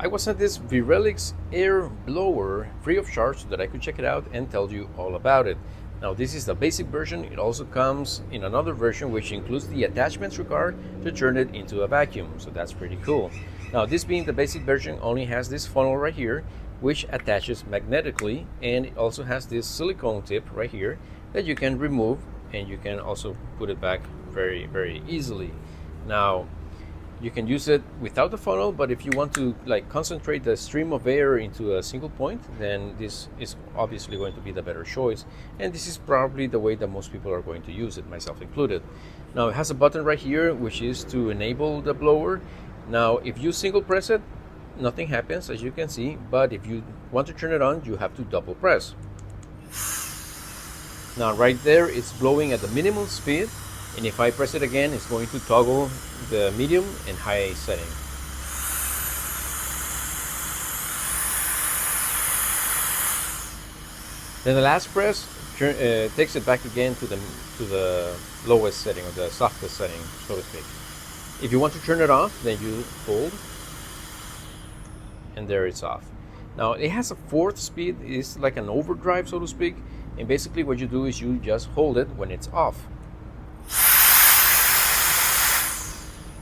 I was sent this Virellix air blower free of charge so that I could check it out and tell you all about it. Now this is the basic version. It also comes in another version which includes the attachments required to turn it into a vacuum, so that's pretty cool. Now this being the basic version only has this funnel right here which attaches magnetically, and it also has this silicone tip right here that you can remove, and you can also put it back very easily. Now you can use it without the funnel, but if you want to like concentrate the stream of air into a single point, then this is obviously going to be the better choice, and this is probably the way that most people are going to use it, myself included. Now it has a button right here which is to enable the blower. Now if you single press it, nothing happens, as you can see, but if you want to turn it on, you have to double press. Now right there it's blowing at the minimum speed, and if I press it again, it's going to toggle the medium and high setting. Then the last press takes it back again to the lowest setting, or the softest setting, so to speak. If you want to turn it off, then you hold, and there it's off. Now it has a fourth speed. It's like an overdrive, so to speak, and basically what you do is you just hold it when it's off.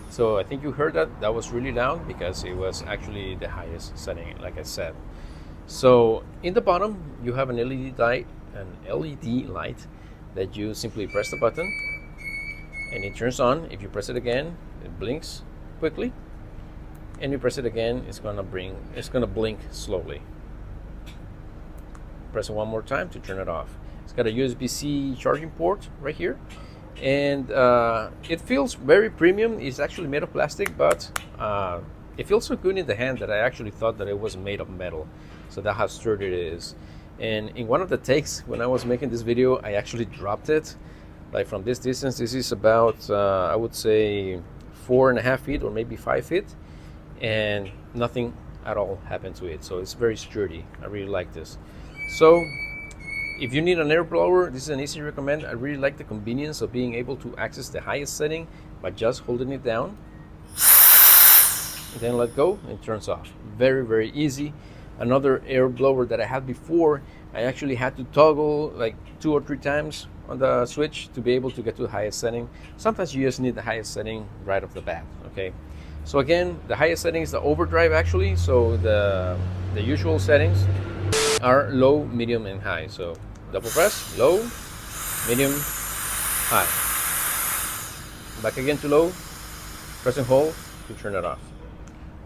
So I think you heard that. That was really loud because it was actually the highest setting, like I said. So in the bottom you have an LED light that you simply press the button and it turns on. If you press it again, it blinks quickly, and you press it again, it's gonna blink slowly. Press it one more time to turn it off. It's got a USB-C charging port right here, and it feels very premium. It's actually made of plastic, but it feels so good in the hand that I actually thought that it was made of metal. So that's how sturdy it is. And in one of the takes when I was making this video, I actually dropped it, like from this distance. This is about I would say 4.5 feet or maybe 5 feet, and nothing at all happened to it. So it's very sturdy. I really like this. So if you need an air blower, this is an easy recommend. I really like the convenience of being able to access the highest setting by just holding it down, and then let go, and it turns off. Very easy. Another air blower that I had before, I actually had to toggle like 2 or 3 times on the switch to be able to get to the highest setting. Sometimes you just need the highest setting right off the bat. Okay, so again, the highest setting is the overdrive actually. So the usual settings are low, medium, and high. So double press, low, medium, high. Back again to low, press and hold to turn it off.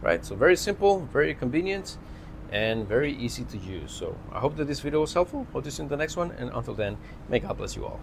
Right, so very simple, very convenient, and very easy to use. So I hope that this video was helpful. Hope to see you in the next one, and until then, may God bless you all.